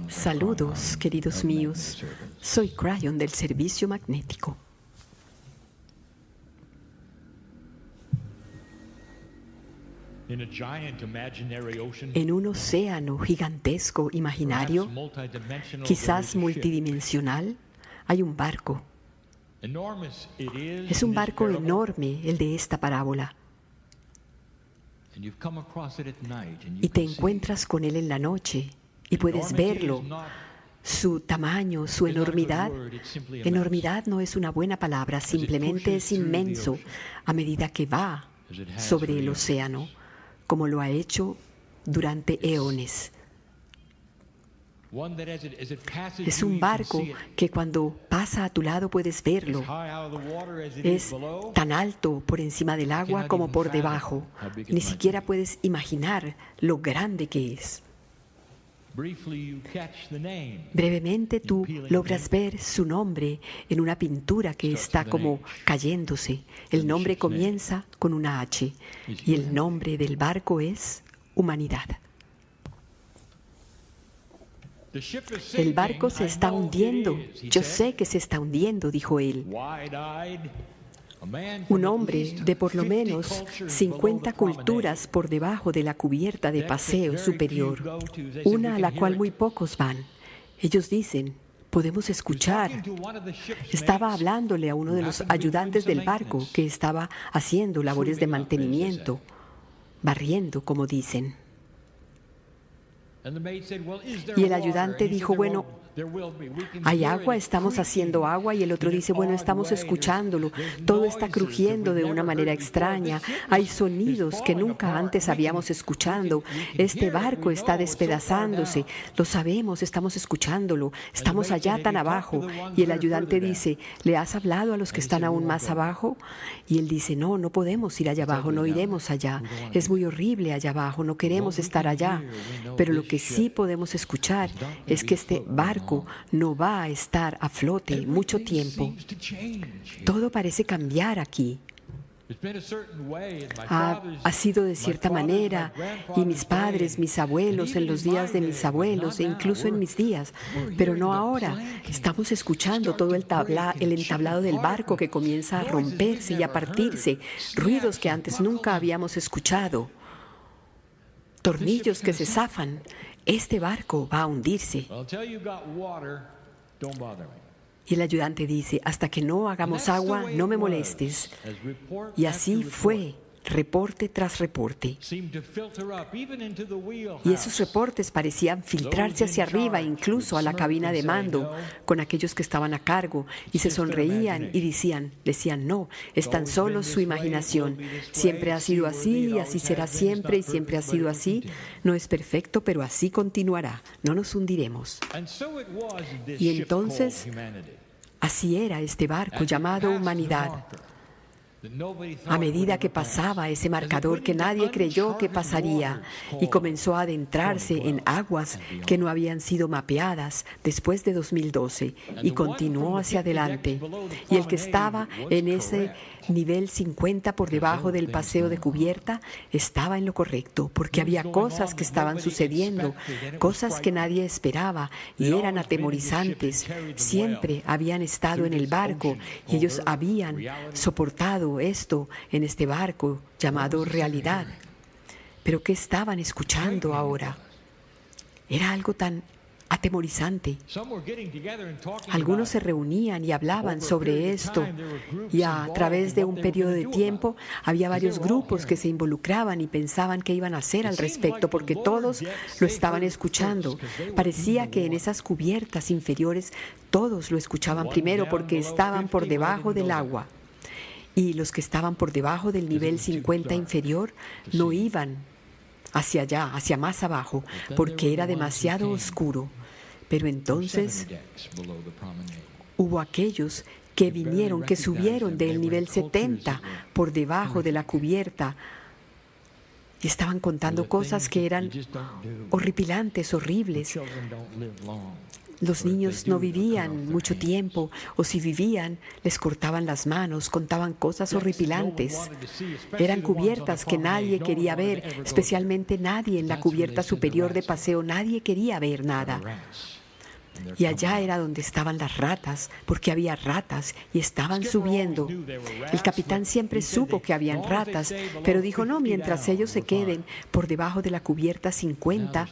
Saludos, queridos míos. Soy Cryon del Servicio Magnético. En un océano gigantesco imaginario, quizás multidimensional, hay un barco. Es un barco enorme el de esta parábola. Y te encuentras con él en la noche y puedes verlo. Su tamaño, su enormidad. Enormidad no es una buena palabra, simplemente es inmenso a medida que va sobre el océano, como lo ha hecho durante eones. Es un barco que cuando pasa a tu lado puedes verlo. Es tan alto por encima del agua como por debajo. Ni siquiera puedes imaginar lo grande que es. Brevemente tú logras ver su nombre en una pintura que está como cayéndose. El nombre comienza con una H y el nombre del barco es Humanidad. El barco se está hundiendo. Yo sé que se está hundiendo, dijo él. Un hombre de por lo menos 50 culturas por debajo de la cubierta de paseo superior, una a la cual muy pocos van. Ellos dicen, podemos escuchar. Estaba hablándole a uno de los ayudantes del barco que estaba haciendo labores de mantenimiento, barriendo, como dicen. Y el ayudante dijo, bueno, hay agua, estamos haciendo agua. Y el otro dice, bueno, estamos escuchándolo. Todo está crujiendo de una manera extraña. Hay sonidos que nunca antes habíamos escuchado. Este barco está despedazándose. Lo sabemos, estamos escuchándolo. Estamos allá tan abajo. Y el ayudante dice, ¿le has hablado a los que están aún más abajo? Y él dice, no, no podemos ir allá abajo, no iremos allá. Es muy horrible allá abajo, no queremos estar allá. Pero lo que sí podemos escuchar es que este barco no va a estar a flote mucho tiempo. Todo parece cambiar aquí. Ha sido de cierta manera, y mis padres, mis abuelos, en los días de mis abuelos e incluso en mis días, pero no ahora. Estamos escuchando todo el entablado del barco que comienza a romperse y a partirse, ruidos que antes nunca habíamos escuchado, tornillos que se zafan. Este barco va a hundirse. Y el ayudante dice, hasta que no hagamos agua, no me molestes. Y así fue, reporte tras reporte. Y esos reportes parecían filtrarse hacia arriba, incluso a la cabina de mando, con aquellos que estaban a cargo, y se sonreían y decían, no, es tan solo su imaginación. Siempre ha sido así, y así será siempre, y siempre ha sido así. No es perfecto, pero así continuará. No nos hundiremos. Y entonces, así era este barco llamado Humanidad. A medida que pasaba ese marcador que nadie creyó que pasaría y comenzó a adentrarse en aguas que no habían sido mapeadas después de 2012 y continuó hacia adelante. Y el que estaba en ese nivel 50 por debajo del paseo de cubierta estaba en lo correcto, porque había cosas que estaban sucediendo, cosas que nadie esperaba y eran atemorizantes. Siempre habían estado en el barco y ellos habían soportado esto en este barco llamado realidad. Pero ¿qué estaban escuchando ahora? Era algo tan atemorizante. Algunos se reunían y hablaban sobre esto, y a través de un periodo de tiempo había varios grupos que se involucraban y pensaban qué iban a hacer al respecto, porque todos lo estaban escuchando. Parecía que en esas cubiertas inferiores todos lo escuchaban primero porque estaban por debajo del agua. Y los que estaban por debajo del nivel 50 inferior no iban hacia allá, hacia más abajo, porque era demasiado oscuro. Pero entonces hubo aquellos que vinieron, que subieron del nivel 70 por debajo de la cubierta y estaban contando cosas que eran horripilantes, horribles. Los niños no vivían mucho tiempo, o si vivían, les cortaban las manos, contaban cosas horripilantes. Eran cubiertas que nadie quería ver, especialmente nadie en la cubierta superior de paseo, nadie quería ver nada. Y allá era donde estaban las ratas, porque había ratas y estaban subiendo. El capitán siempre supo que habían ratas, pero dijo, no, mientras ellos se queden por debajo de la cubierta 50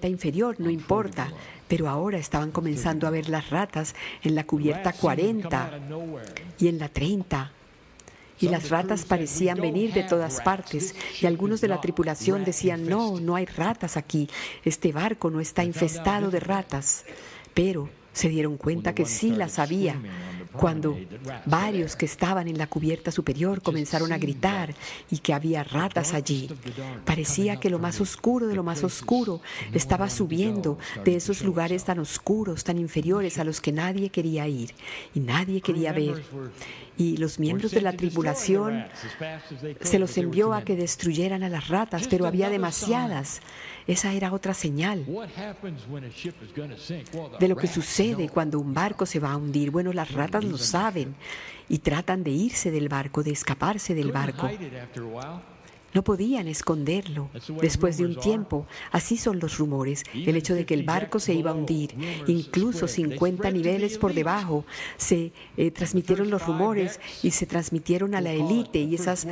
inferior, no importa. Pero ahora estaban comenzando a ver las ratas en la cubierta 40 y en la 30. Y las ratas parecían venir de todas partes. Y algunos de la tripulación decían, no, no hay ratas aquí. Este barco no está infestado de ratas. Pero se dieron cuenta que sí las había, cuando varios que estaban en la cubierta superior comenzaron a gritar y que había ratas allí. Parecía que lo más oscuro de lo más oscuro estaba subiendo de esos lugares tan oscuros, tan inferiores a los que nadie quería ir y nadie quería ver. Y los miembros de la tripulación se los envió a que destruyeran a las ratas, pero había demasiadas. Esa era otra señal de lo que sucede cuando un barco se va a hundir. Bueno, las ratas lo saben y tratan de irse del barco, de escaparse del barco. No podían esconderlo. Después de un tiempo, así son los rumores, el hecho de que el barco se iba a hundir. Incluso 50 niveles por debajo se transmitieron los rumores y se transmitieron a la élite, y esas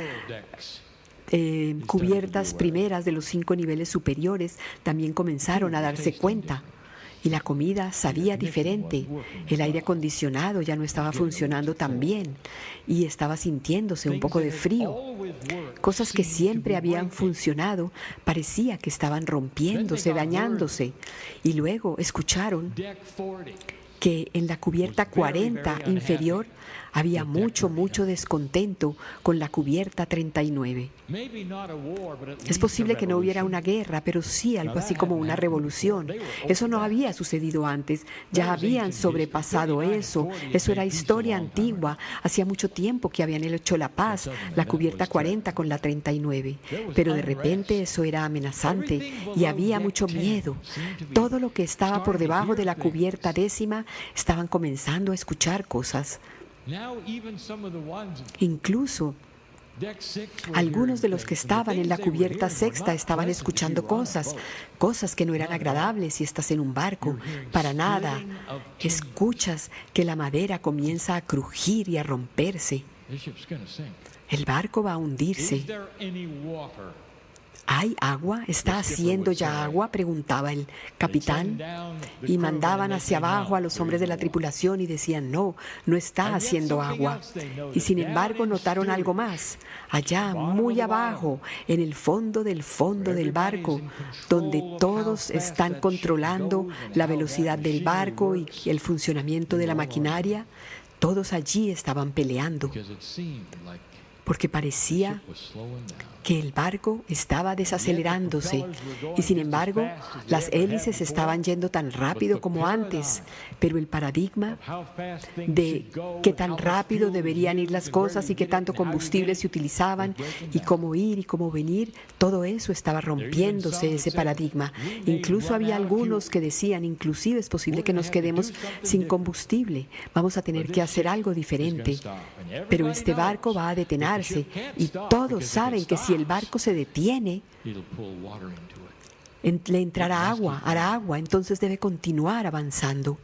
cubiertas primeras de los 5 niveles superiores también comenzaron a darse cuenta. Y la comida sabía diferente. El aire acondicionado ya no estaba funcionando tan bien y estaba sintiéndose un poco de frío. Cosas que siempre habían funcionado parecía que estaban rompiéndose, dañándose. Y luego escucharon que en la cubierta 40 inferior había mucho descontento con la cubierta 39. Es posible que no hubiera una guerra, pero sí algo así como una revolución. Eso no había sucedido antes. Ya habían sobrepasado eso. Eso era historia antigua. Hacía mucho tiempo que habían hecho la paz, la cubierta 40 con la 39. Pero de repente eso era amenazante y había mucho miedo. Todo lo que estaba por debajo de la cubierta 10 estaban comenzando a escuchar cosas. Incluso algunos de los que estaban en la cubierta 6 estaban escuchando cosas que no eran agradables si estás en un barco. Para nada. Escuchas que la madera comienza a crujir y a romperse. El barco va a hundirse. ¿Hay agua? ¿Está haciendo ya agua?, preguntaba el capitán. Y mandaban hacia abajo a los hombres de la tripulación y decían, no, no está haciendo agua. Y sin embargo notaron algo más. Allá, muy abajo, en el fondo del barco, donde todos están controlando la velocidad del barco y el funcionamiento de la maquinaria, todos allí estaban peleando, porque parecía que el barco estaba desacelerándose y sin embargo las hélices estaban yendo tan rápido como antes, pero el paradigma de qué tan rápido deberían ir las cosas y qué tanto combustible se utilizaban y cómo ir y cómo venir, todo eso estaba rompiéndose, ese paradigma. Incluso había algunos que decían, inclusive es posible que nos quedemos sin combustible, vamos a tener que hacer algo diferente, pero este barco va a detenerse y todos saben que si el barco se detiene, le entrará agua, hará agua, entonces debe continuar avanzando.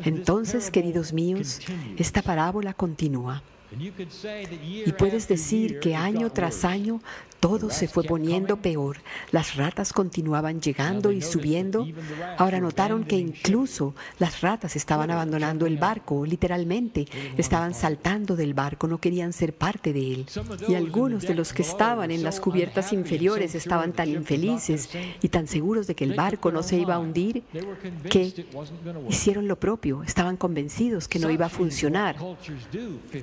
Entonces, queridos míos, esta parábola continúa. Y puedes decir que año tras año todo se fue poniendo peor. Las ratas continuaban llegando y subiendo. Ahora notaron que incluso las ratas estaban abandonando el barco, literalmente. Estaban saltando del barco, no querían ser parte de él. Y algunos de los que estaban en las cubiertas inferiores estaban tan infelices y tan seguros de que el barco no se iba a hundir que hicieron lo propio. Estaban convencidos que no iba a funcionar.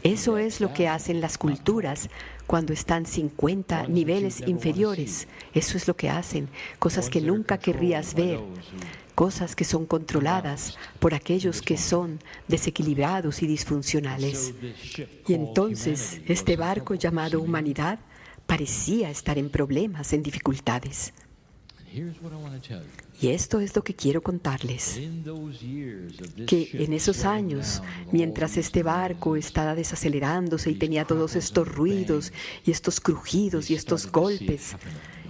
Eso es lo que hacen las culturas cuando están 50 niveles inferiores. Eso es lo que hacen, cosas que nunca querrías ver, cosas que son controladas por aquellos que son desequilibrados y disfuncionales. Y entonces este barco llamado humanidad parecía estar en problemas, en dificultades. Y esto es lo que quiero contarles, que en esos años, mientras este barco estaba desacelerándose y tenía todos estos ruidos y estos crujidos y estos golpes,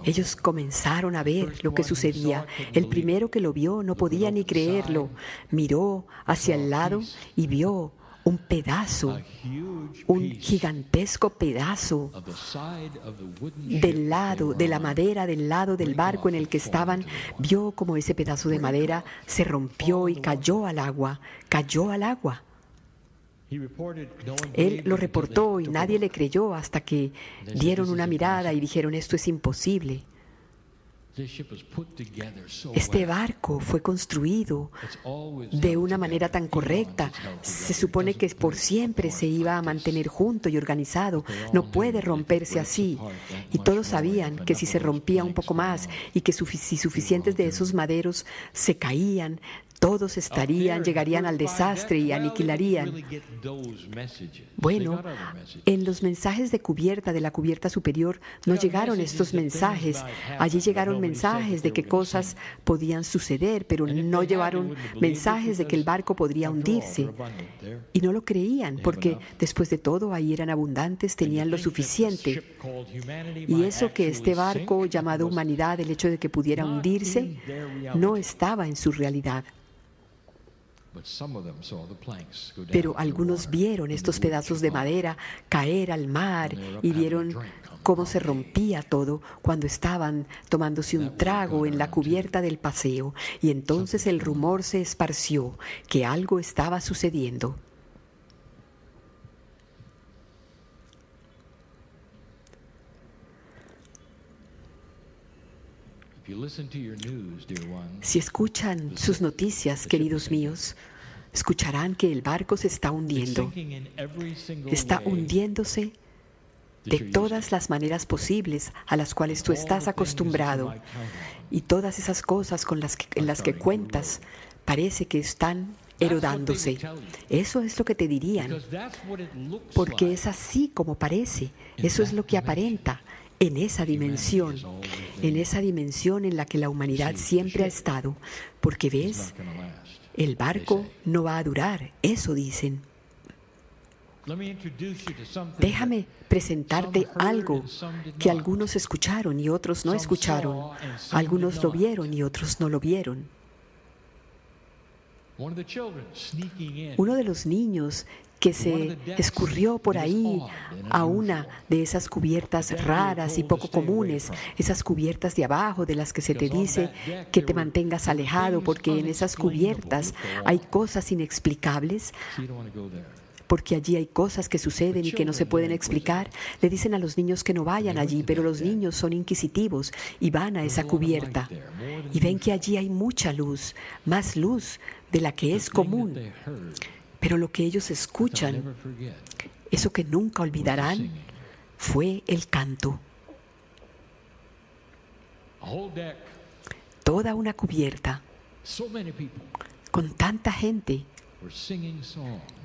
ellos comenzaron a ver lo que sucedía. El primero que lo vio no podía ni creerlo. Miró hacia el lado y vio un pedazo, un gigantesco pedazo del lado, de la madera del lado del barco en el que estaban. Vio como ese pedazo de madera se rompió y cayó al agua. Cayó al agua. Él lo reportó y nadie le creyó hasta que dieron una mirada y dijeron: esto es imposible. Este barco fue construido de una manera tan correcta. Se supone que por siempre se iba a mantener junto y organizado. No puede romperse así. Y todos sabían que si se rompía un poco más y que si suficientes de esos maderos se caían, todos llegarían al desastre y aniquilarían. Bueno, en los mensajes de la cubierta superior, no llegaron estos mensajes. Allí llegaron mensajes de que cosas podían suceder, pero no llevaron mensajes de que el barco podría hundirse. Y no lo creían, porque después de todo, ahí eran abundantes, tenían lo suficiente. Y eso que este barco llamado humanidad, el hecho de que pudiera hundirse, no estaba en su realidad. Pero algunos vieron estos pedazos de madera caer al mar y vieron cómo se rompía todo cuando estaban tomándose un trago en la cubierta del paseo. Y entonces el rumor se esparció que algo estaba sucediendo. Si escuchan sus noticias, queridos míos, escucharán que el barco se está hundiendo. Está hundiéndose de todas las maneras posibles a las cuales tú estás acostumbrado. Y todas esas cosas en las que cuentas parece que están erodándose. Eso es lo que te dirían, porque es así como parece. Eso es lo que aparenta. En esa dimensión en la que la humanidad siempre ha estado, porque ves, el barco no va a durar, eso dicen. Déjame presentarte algo que algunos escucharon y otros no escucharon, algunos lo vieron y otros no lo vieron. Uno de los niños que se escurrió por ahí a una de esas cubiertas raras y poco comunes, esas cubiertas de abajo de las que se te dice que te mantengas alejado, porque en esas cubiertas hay cosas inexplicables, porque allí hay cosas que suceden y que no se pueden explicar. Le dicen a los niños que no vayan allí, pero los niños son inquisitivos y van a esa cubierta y ven que allí hay mucha luz, más luz de la que es común. Pero lo que ellos escuchan, eso que nunca olvidarán, fue el canto. Toda una cubierta, con tanta gente,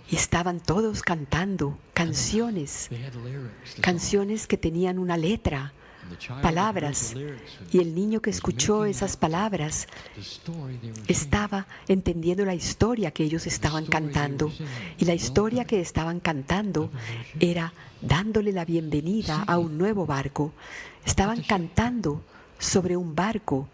y estaban todos cantando canciones que tenían una letra, palabras, y el niño que escuchó esas palabras estaba entendiendo la historia que ellos estaban cantando, y la historia que estaban cantando era dándole la bienvenida a un nuevo barco. Estaban cantando sobre un barco,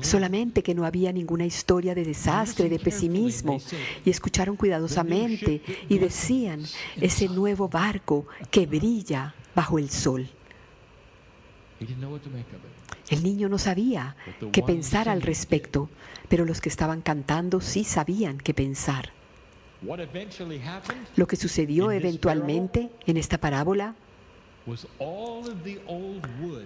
solamente que no había ninguna historia de desastre, de pesimismo, y escucharon cuidadosamente y decían: ese nuevo barco que brilla bajo el sol. El niño no sabía qué pensar al respecto, pero los que estaban cantando sí sabían qué pensar. Lo que sucedió eventualmente en esta parábola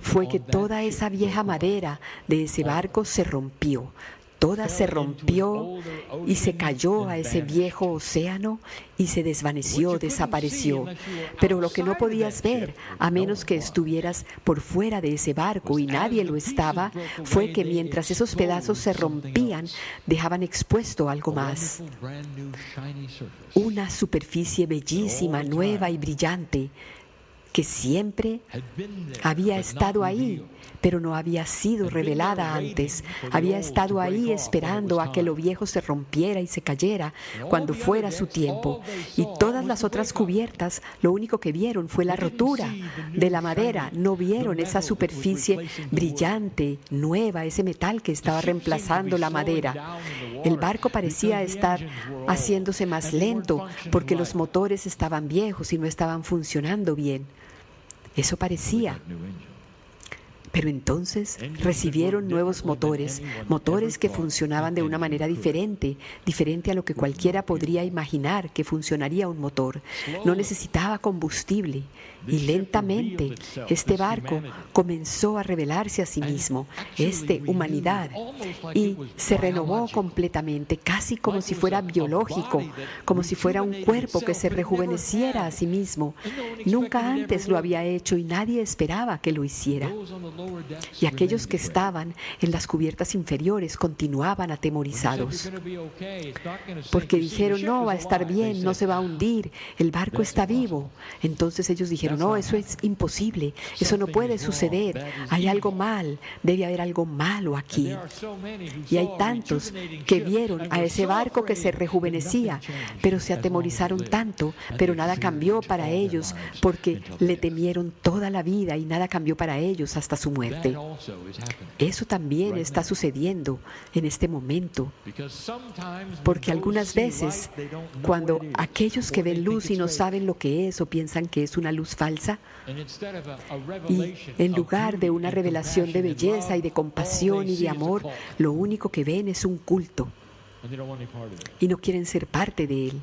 fue que toda esa vieja madera de ese barco se rompió. Toda se rompió y se cayó a ese viejo océano y se desvaneció, desapareció. Pero lo que no podías ver, a menos que estuvieras por fuera de ese barco, y nadie lo estaba, fue que mientras esos pedazos se rompían, dejaban expuesto algo más. Una superficie bellísima, nueva y brillante, que siempre había estado ahí, pero no había sido revelada antes. Había estado ahí esperando a que lo viejo se rompiera y se cayera cuando fuera su tiempo. Y todas las otras cubiertas, lo único que vieron fue la rotura de la madera. No vieron esa superficie brillante, nueva, ese metal que estaba reemplazando la madera. El barco parecía estar haciéndose más lento porque los motores estaban viejos y no estaban funcionando bien. Eso parecía. Pero entonces recibieron nuevos motores, motores que funcionaban de una manera diferente a lo que cualquiera podría imaginar que funcionaría un motor. No necesitaba combustible. Y lentamente este barco comenzó a revelarse a sí mismo, humanidad, y se renovó completamente, casi como si fuera biológico, como si fuera un cuerpo que se rejuveneciera a sí mismo. Nunca antes lo había hecho y nadie esperaba que lo hiciera. Y aquellos que estaban en las cubiertas inferiores continuaban atemorizados, porque dijeron: no, va a estar bien, no se va a hundir, el barco está vivo. Entonces ellos dijeron: no, eso es imposible, eso no puede suceder, hay algo mal, debe haber algo malo aquí. Y hay tantos que vieron a ese barco que se rejuvenecía, pero se atemorizaron tanto, pero nada cambió para ellos, porque le temieron toda la vida y nada cambió para ellos hasta su muerte. Eso también está sucediendo en este momento, porque algunas veces, cuando aquellos que ven luz y no saben lo que es o piensan que es una luz falsa, y en lugar de una revelación de belleza y de compasión y de amor, lo único que ven es un culto y no quieren ser parte de él.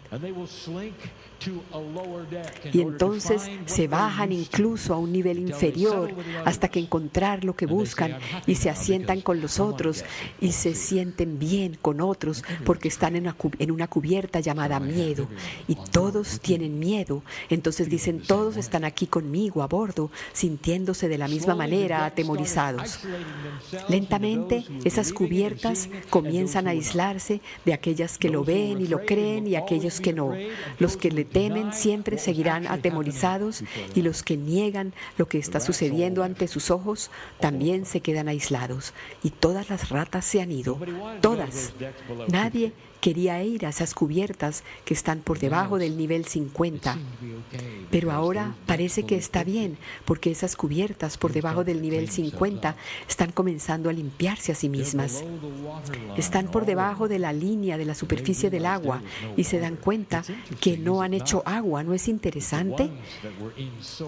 Y entonces se bajan incluso a un nivel inferior hasta que encontrar lo que buscan, y se asientan con los otros y se sienten bien con otros porque están en una cubierta llamada miedo, y todos tienen miedo. Entonces dicen: todos están aquí conmigo a bordo, sintiéndose de la misma manera atemorizados. Lentamente esas cubiertas comienzan a aislarse de aquellas que lo ven y lo creen y aquellos que no. Los que le temen siempre seguirán atemorizados, y los que niegan lo que está sucediendo ante sus ojos también se quedan aislados. Y todas las ratas se han ido, todas. Nadie quería ir a esas cubiertas que están por debajo del nivel 50. Pero ahora parece que está bien, porque esas cubiertas por debajo del nivel 50 están comenzando a limpiarse a sí mismas. Están por debajo de la línea de la superficie del agua y se dan cuenta que no han hecho agua. ¿No es interesante?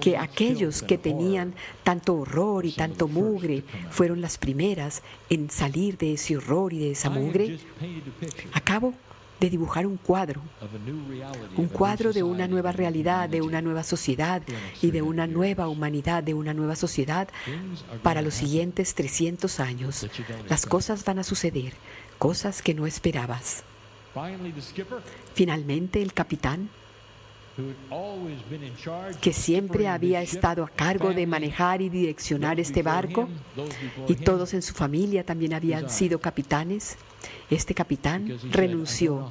Que aquellos que tenían tanto horror y tanto mugre fueron las primeras en salir de ese horror y de esa mugre. Acabo de dibujar un cuadro de una nueva realidad, de una nueva sociedad y de una nueva humanidad, de una nueva sociedad para los siguientes 300 años. Las cosas van a suceder, cosas que no esperabas. Finalmente, el capitán, que siempre había estado a cargo de manejar y direccionar este barco, y todos en su familia también habían sido capitanes, este capitán renunció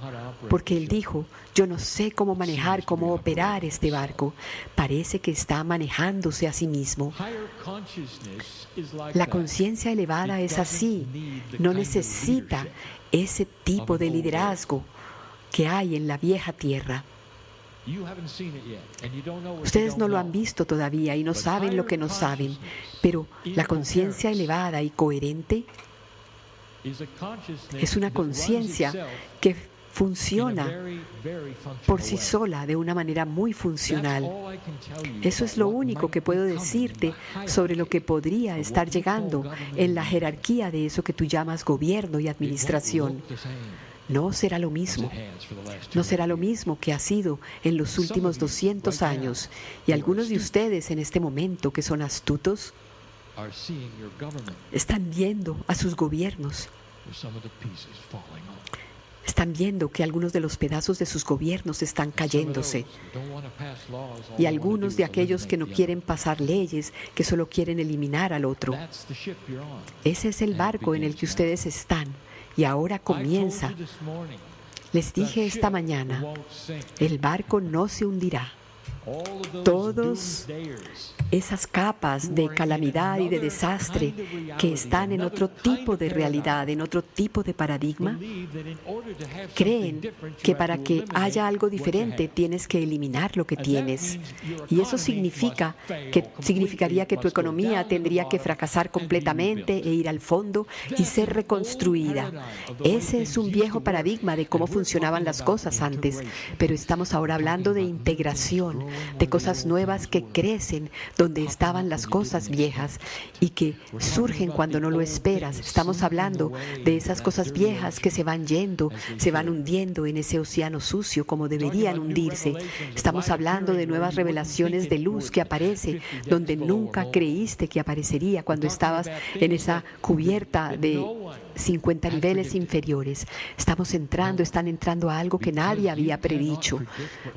porque él dijo: yo no sé cómo manejar, cómo operar este barco. Parece que está manejándose a sí mismo. La conciencia elevada es así, no necesita ese tipo de liderazgo que hay en la vieja tierra. Ustedes no lo han visto todavía y no saben lo que no saben, pero la conciencia elevada y coherente es una conciencia que funciona por sí sola de una manera muy funcional. Eso es lo único que puedo decirte sobre lo que podría estar llegando en la jerarquía de eso que tú llamas gobierno y administración. No será lo mismo. No será lo mismo que ha sido en los últimos 200 años. Y algunos de ustedes en este momento, que son astutos, están viendo a sus gobiernos. Están viendo que algunos de los pedazos de sus gobiernos están cayéndose. Y algunos de aquellos que no quieren pasar leyes, que solo quieren eliminar al otro. Ese es el barco en el que ustedes están. Y ahora comienza. Les dije esta mañana, el barco no se hundirá. Todas esas capas de calamidad y de desastre que están en otro tipo de realidad, en otro tipo de paradigma, creen que para que haya algo diferente tienes que eliminar lo que tienes. Y eso significaría que tu economía tendría que fracasar completamente e ir al fondo y ser reconstruida. Ese es un viejo paradigma de cómo funcionaban las cosas antes, pero estamos ahora hablando de integración, de cosas nuevas que crecen donde estaban las cosas viejas y que surgen cuando no lo esperas. Estamos hablando de esas cosas viejas que se van yendo, se van hundiendo en ese océano sucio como deberían hundirse. Estamos hablando de nuevas revelaciones de luz que aparece donde nunca creíste que aparecería cuando estabas en esa cubierta de 50 niveles inferiores. Están entrando a algo que nadie había predicho,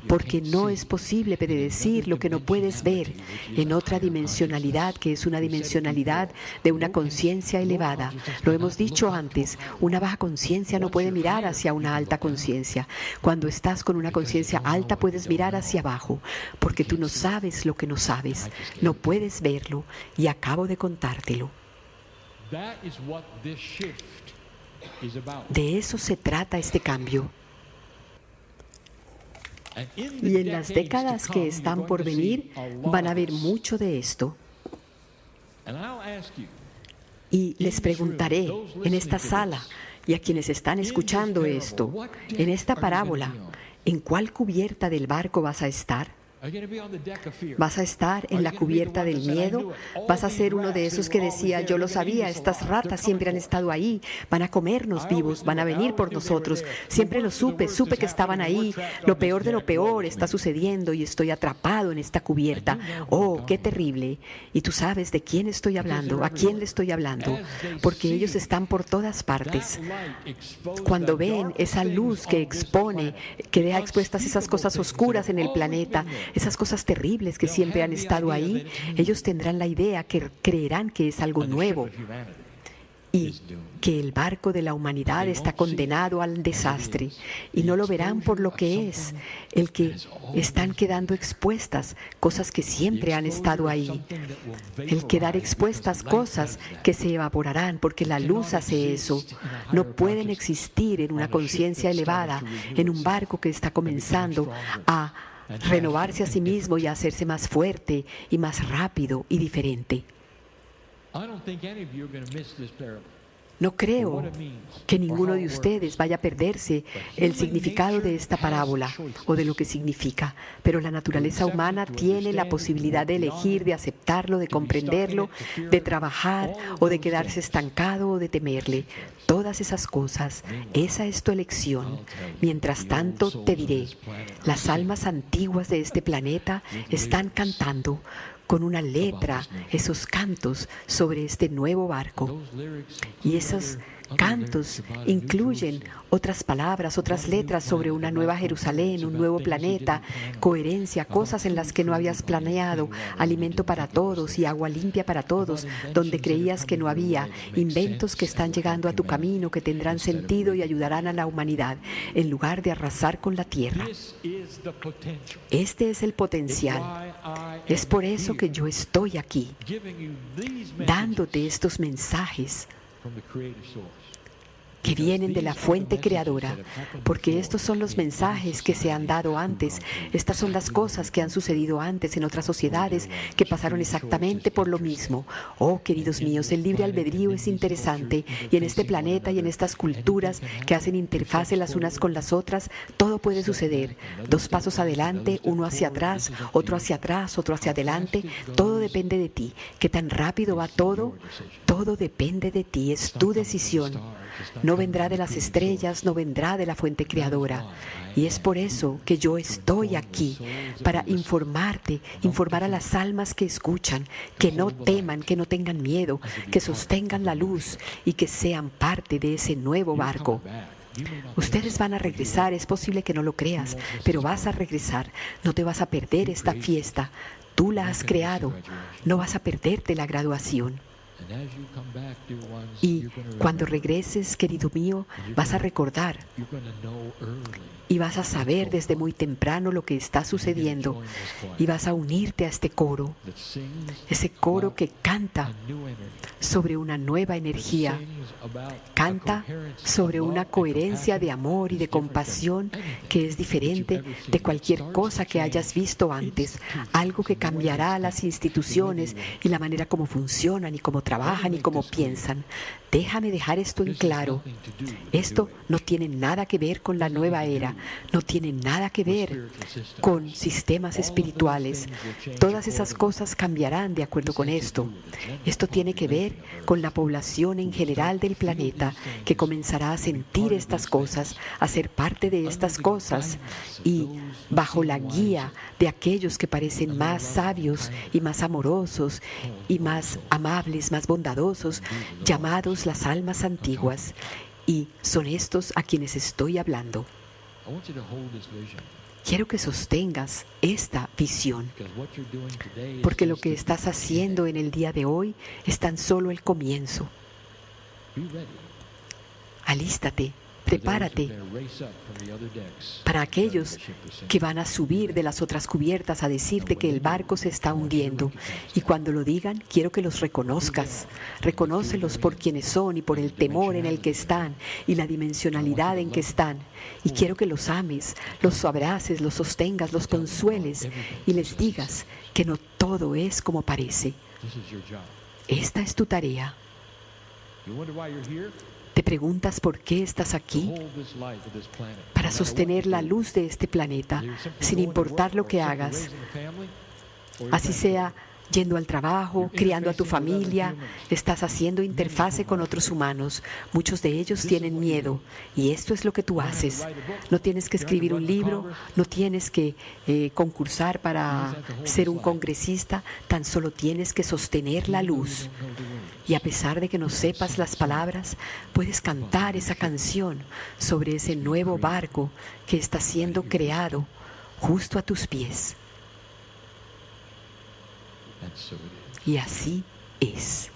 porque no es posible predecir lo que no puedes ver en otra dimensionalidad, que es una dimensionalidad de una conciencia elevada. Lo hemos dicho antes, una baja conciencia no puede mirar hacia una alta conciencia. Cuando estás con una conciencia alta puedes mirar hacia abajo, porque tú no sabes lo que no sabes, no puedes verlo, y acabo de contártelo. De eso se trata este cambio. Y en las décadas que están por venir van a haber mucho de esto. Y les preguntaré en esta sala y a quienes están escuchando esto, en esta parábola, ¿en cuál cubierta del barco vas a estar? ¿Vas a estar en la cubierta del miedo? ¿Vas a ser uno de esos que decía, yo lo sabía, estas ratas siempre han estado ahí, van a comernos vivos, van a venir por nosotros, siempre lo supe que estaban ahí, lo peor de lo peor está sucediendo y estoy atrapado en esta cubierta? ¡Oh, qué terrible! Y tú sabes de quién estoy hablando, a quién le estoy hablando, porque ellos están por todas partes. Cuando ven esa luz que expone, que deja expuestas esas cosas oscuras en el planeta, esas cosas terribles que siempre han estado ahí, ellos tendrán la idea que creerán que es algo nuevo y que el barco de la humanidad está condenado al desastre, y no lo verán por lo que es, el que están quedando expuestas cosas que siempre han estado ahí, el quedar expuestas cosas que se evaporarán porque la luz hace eso. No pueden existir en una conciencia elevada, en un barco que está comenzando a renovarse a sí mismo y a hacerse más fuerte y más rápido y diferente. No creo que ninguno de ustedes vaya a perderse el significado de esta parábola o de lo que significa, pero la naturaleza humana tiene la posibilidad de elegir, de aceptarlo, de comprenderlo, de trabajar o de quedarse estancado o de temerle. Todas esas cosas, esa es tu elección. Mientras tanto, te diré, las almas antiguas de este planeta están cantando con una letra esos cantos sobre este nuevo barco. Y esos cantos incluyen otras palabras, otras letras sobre una nueva Jerusalén, un nuevo planeta, coherencia, cosas en las que no habías planeado, alimento para todos y agua limpia para todos, donde creías que no había, inventos que están llegando a tu camino, que tendrán sentido y ayudarán a la humanidad, en lugar de arrasar con la tierra. Este es el potencial. Es por eso que yo estoy aquí, dándote estos mensajes que vienen de la fuente creadora, porque estos son los mensajes que se han dado antes. Estas son las cosas que han sucedido antes en otras sociedades que pasaron exactamente por lo mismo. Oh, queridos míos, el libre albedrío es interesante, y en este planeta y en estas culturas que hacen interfase las unas con las otras, todo puede suceder. 2 pasos adelante, uno hacia atrás, otro hacia adelante. Todo depende de ti. ¿Qué tan rápido va todo? Todo depende de ti, es tu decisión. No vendrá de las estrellas, no vendrá de la fuente creadora. Y es por eso que yo estoy aquí, para informarte, informar a las almas que escuchan, que no teman, que no tengan miedo, que sostengan la luz y que sean parte de ese nuevo barco. Ustedes van a regresar, es posible que no lo creas, pero vas a regresar. No te vas a perder esta fiesta. Tú la has creado. No vas a perderte la graduación. Y cuando regreses, querido mío, vas a recordar y vas a saber desde muy temprano lo que está sucediendo y vas a unirte a este coro, ese coro que canta sobre una nueva energía, canta sobre una coherencia de amor y de compasión que es diferente de cualquier cosa que hayas visto antes, algo que cambiará las instituciones y la manera como funcionan y cómo trabajan y cómo piensan. Déjame dejar esto en claro. Esto no tiene nada que ver con la nueva era, no tiene nada que ver con sistemas espirituales. Todas esas cosas cambiarán de acuerdo con esto. Esto tiene que ver con la población en general del planeta que comenzará a sentir estas cosas, a ser parte de estas cosas y bajo la guía de aquellos que parecen más sabios y más amorosos y más amables, más bondadosos, llamados las almas antiguas. Y son estos a quienes estoy hablando. Quiero que sostengas esta visión, porque lo que estás haciendo en el día de hoy es tan solo el comienzo. Alístate, prepárate para aquellos que van a subir de las otras cubiertas a decirte que el barco se está hundiendo. Y cuando lo digan, quiero que los reconozcas. Reconócelos por quienes son y por el temor en el que están y la dimensionalidad en que están. Y quiero que los ames, los abraces, los sostengas, los consueles y les digas que no todo es como parece. Esta es tu tarea. ¿Te preguntas por qué estás aquí? Para sostener la luz de este planeta, sin importar lo que hagas. Así sea yendo al trabajo, criando a tu familia, estás haciendo interfase con otros humanos. Muchos de ellos tienen miedo y esto es lo que tú haces. No tienes que escribir un libro, no tienes que concursar para ser un congresista, tan solo tienes que sostener la luz. Y a pesar de que no sepas las palabras, puedes cantar esa canción sobre ese nuevo barco que está siendo creado justo a tus pies. Y así es.